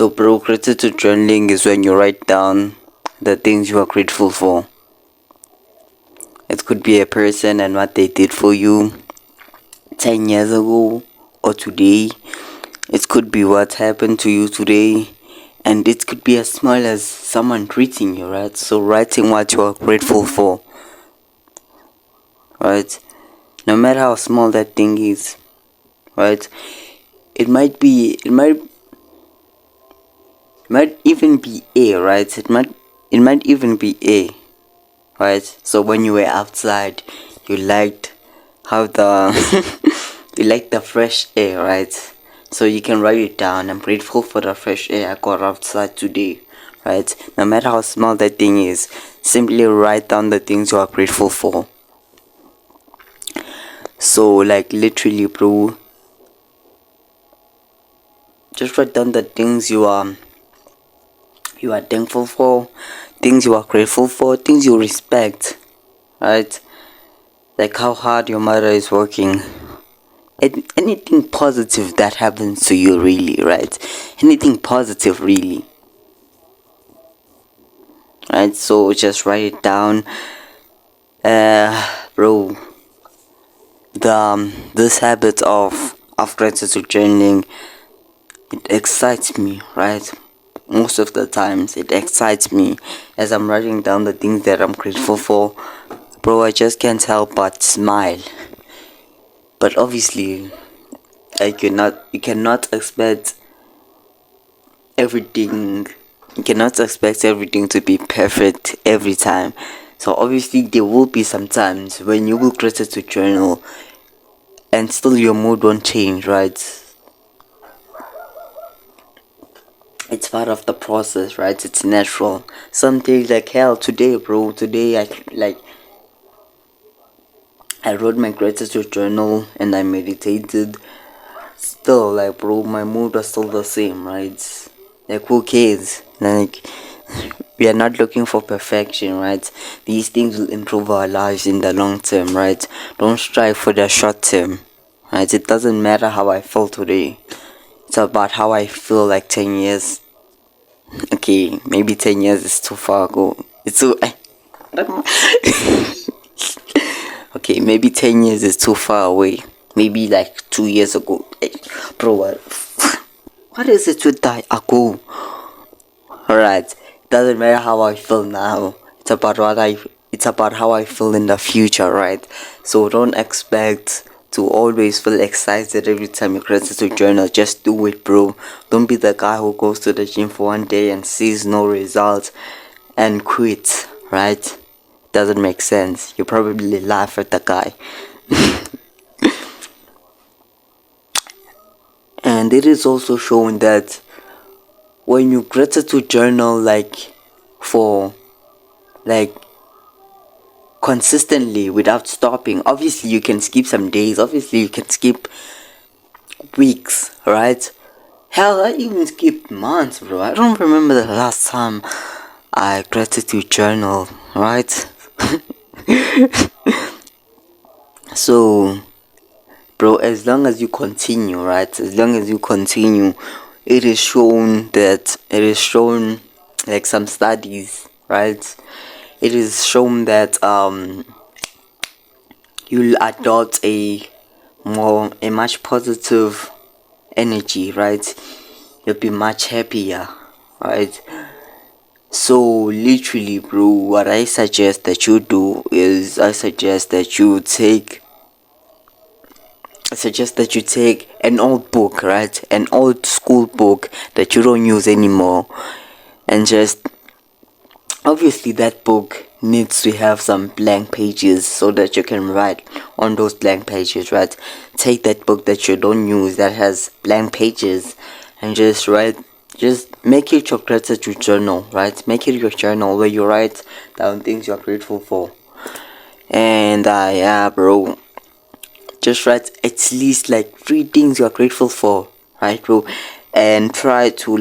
So, bro, gratitude journaling is when you write down the things you are grateful for. It could be a person and what they did for you 10 years ago or today. It could be what happened to you today. And it could be as small as someone treating you, right? So, writing what you are grateful for, right? No matter how small that thing is, right? It might even be A, right? It might even be A, right? So when you were outside, you liked how the you liked the fresh air, right? So you can write it down. I'm grateful for the fresh air I got outside today, right? No matter how small that thing is, simply write down the things you are grateful for. So like literally, bro, just write down the things you are thankful for, things you are grateful for, things you respect, right? Like how hard your mother is working. Anything positive that happens to you, really, right? Anything positive, really, right? So just write it down. Bro, this habit of gratitude journaling, it excites me, right? Most of the times it excites me as I'm writing down the things that I'm grateful for. Bro, I just can't help but smile. But obviously, you cannot expect everything to be perfect every time. So obviously there will be some times when you will gratitude journal and still your mood won't change, right? It's part of the process, right? It's natural. Some days like hell today, bro. Today I wrote my gratitude journal and I meditated. Still, like, bro, my mood was still the same, right? Like, who cares? Like, we are not looking for perfection, right? These things will improve our lives in the long term, right? Don't strive for the short term, right? It doesn't matter how I feel today. It's about how I feel like 10 years. Okay, maybe 10 years is too far ago. It's too. Okay, maybe 10 years is too far away. Maybe like 2 years ago. Bro, what is it with that ago? Alright, doesn't matter how I feel now. It's about how I feel in the future, right? So don't expect to always feel excited every time you gratitude journal. Just do it, bro. Don't be the guy who goes to the gym for one day and sees no results and quits, right? Doesn't make sense. You probably laugh at the guy. And it is also shown that when you gratitude journal for like consistently without stopping, obviously you can skip some days, obviously you can skip weeks, right? Hell, I even skipped months, bro. I don't remember the last time I gratitude journal, right? So, bro, as long as you continue, right? As long as you continue, it is shown like some studies, right? It is shown that you'll adopt a much positive energy, right? You'll be much happier, right? So literally, bro, what I suggest that you do is I suggest that you take an old book, right? An old school book that you don't use anymore, and just obviously that book needs to have some blank pages so that you can write on those blank pages, right? Take that book that you don't use that has blank pages and just make it your gratitude journal, right? Make it your journal where you write down things you're grateful for. And yeah, bro, just write at least like 3 things you're grateful for, right, bro? And try to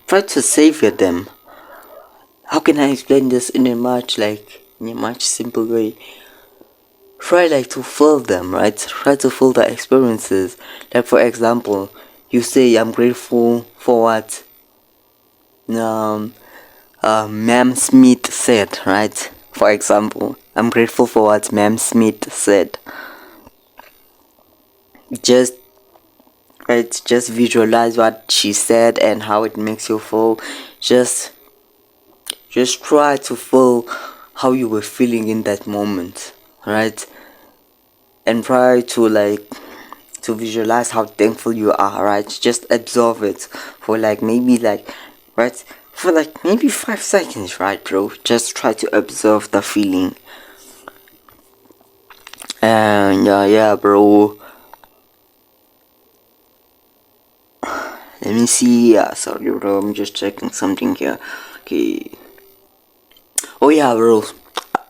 try to savor them. How can I explain this in a much simple way? Try to feel them, right? Try to feel the experiences. Like, for example, you say I'm grateful for what um Ma'am Smith said, right? For example, I'm grateful for what Ma'am Smith said. Just right, just visualize what she said and how it makes you feel. Just just try to feel how you were feeling in that moment, right? And try to to visualize how thankful you are, right? Just absorb it for maybe right, for maybe 5 seconds, right, bro? Just try to observe the feeling. And yeah, bro. Let me see. Sorry, bro. I'm just checking something here. Okay. Oh yeah, bro.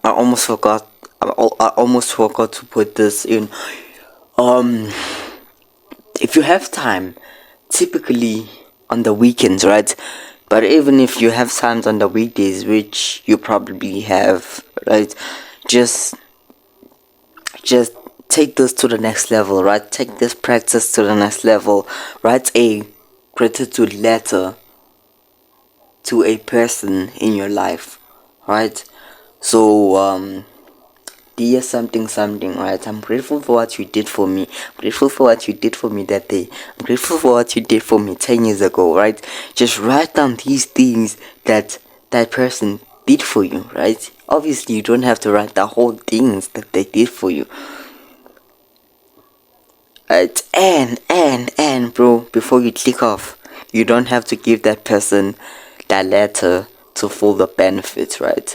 I almost forgot. I almost forgot to put this in. Um, if you have time, typically on the weekends, right? But even if you have times on the weekdays, which you probably have, right? Just just take this to the next level, right? Take this practice to the next level. Write a gratitude letter to a person in your life, right? So dear something something, right? I'm grateful for what you did for me. I'm grateful for what you did for me that day. I'm grateful for what you did for me 10 years ago, right? Just write down these things that that person did for you, right? Obviously you don't have to write the whole things that they did for you. Right? And bro, before you click off, you don't have to give that person that letter to full the benefits, right?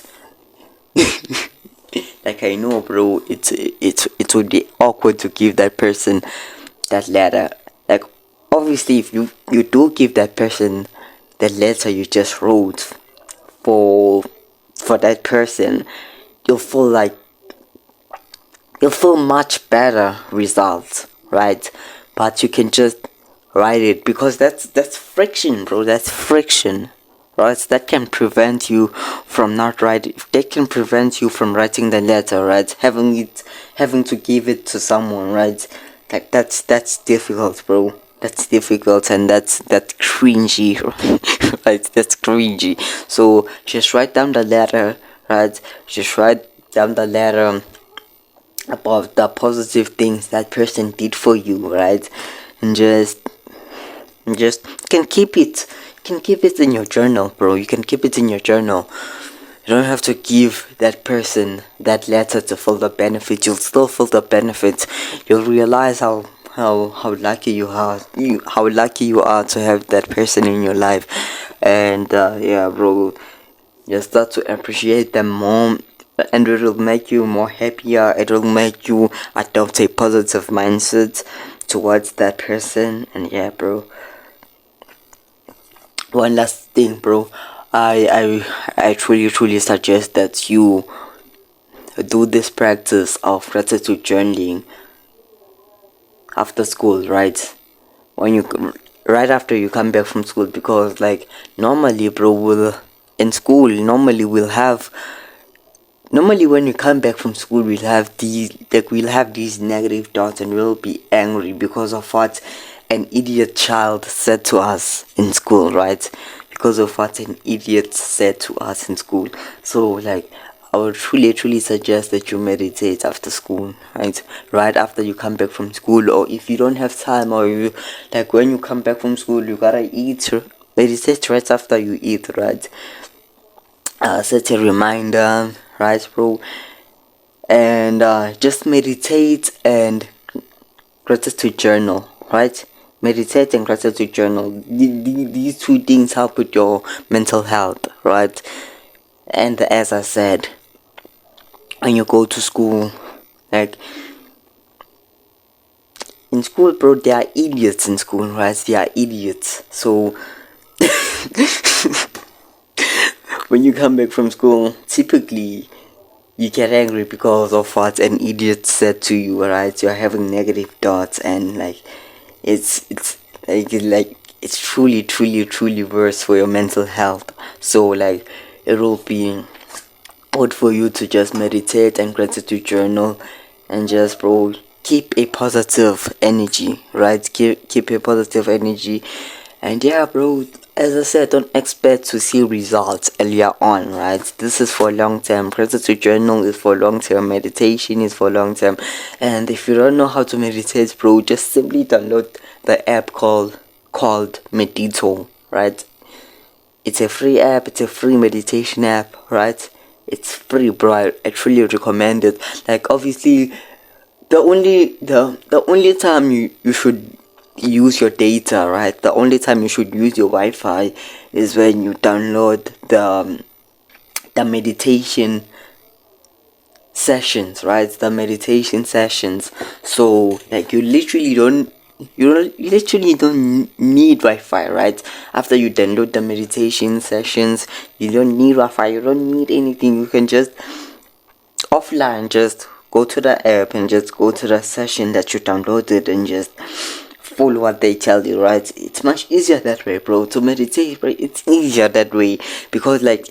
I know, bro, it would be awkward to give that person that letter. Obviously, if you do give that person the letter you just wrote for for that person, you'll feel you'll feel much better results, right? But you can just write it, because that's friction, bro. That's friction, right? That can prevent you from not writing. That can prevent you from writing the letter, right? Having to give it to someone, right? That's difficult, bro. That's difficult, and that's cringy, right? That's cringy. So just write down the letter, right? Just write down the letter about the positive things that person did for you, right? And just can keep it in your journal, bro. You can keep it in your journal. You don't have to give that person that letter to feel the benefits. You'll still feel the benefits. You'll realize how lucky you are. How lucky you are to have that person in your life. And yeah, bro, you start to appreciate them more, and it will make you more happier. It will make you adopt a positive mindset towards that person. And yeah, bro, one last thing, bro, I truly suggest that you do this practice of gratitude journaling after school, right? When you right after you come back from school, because normally, bro, in school normally when you come back from school, we'll have these negative thoughts, and we'll be angry because of what an idiot child said to us in school, right? Because of what an idiot said to us in school. So I would truly suggest that you meditate after school, right? Right after you come back from school, or if you don't have time, or you when you come back from school, you gotta eat. Meditate right after you eat, right? Set a reminder, right, bro? And just meditate and gratitude journal, right? Meditate and gratitude journal. These two things help with your mental health, right? And as I said, when you go to school, in school, bro, there are idiots in school, right? There are idiots. So when you come back from school, typically you get angry because of what an idiot said to you, right? You're having negative thoughts, and it's it's truly worse for your mental health. So it will be good for you to just meditate and gratitude journal, and just, bro, keep a positive energy, right? Keep a positive energy. And yeah, bro, as I said, don't expect to see results earlier on, right? This is for long term. Gratitude journal is for long term. Meditation is for long term. And if you don't know how to meditate, bro, just simply download the app called Medito, right? It's a free app. It's a free meditation app, right? It's free, bro. I truly recommend it. Like, obviously, the only time you should use your data, right? The only time you should use your Wi-Fi is when you download the meditation sessions, right? The meditation sessions. So like you literally don't need Wi-Fi, right? After you download the meditation sessions, you don't need Wi-Fi, you don't need anything. You can just offline just go to the app and just go to the session that you downloaded and just follow what they tell you, right? It's much easier that way, bro. To meditate, bro, it's easier that way, because like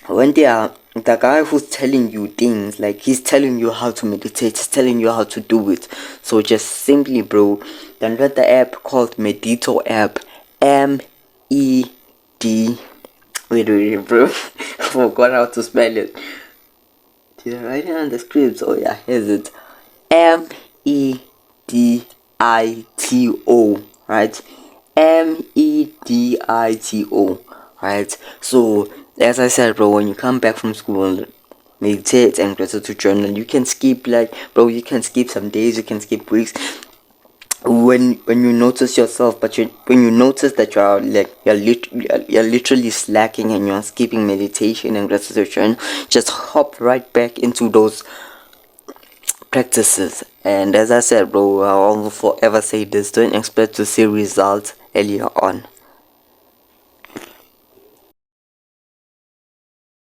when they are the guy who's telling you things, like he's telling you how to meditate, he's telling you how to do it. So just simply, bro, download the app called Medito app. M-E-D, wait, bro. Forgot how to spell it. Did I write it on the script? Oh yeah, here's it. Medito, right? Medito, right? So as I said, bro, when you come back from school, meditate and gratitude journal. You can skip, like, bro, you can skip some days, you can skip weeks. When you notice yourself, when you notice that you're literally slacking and you're skipping meditation and gratitude journal, just hop right back into those practices. And as I said, bro, I will forever say this: don't expect to see results earlier on.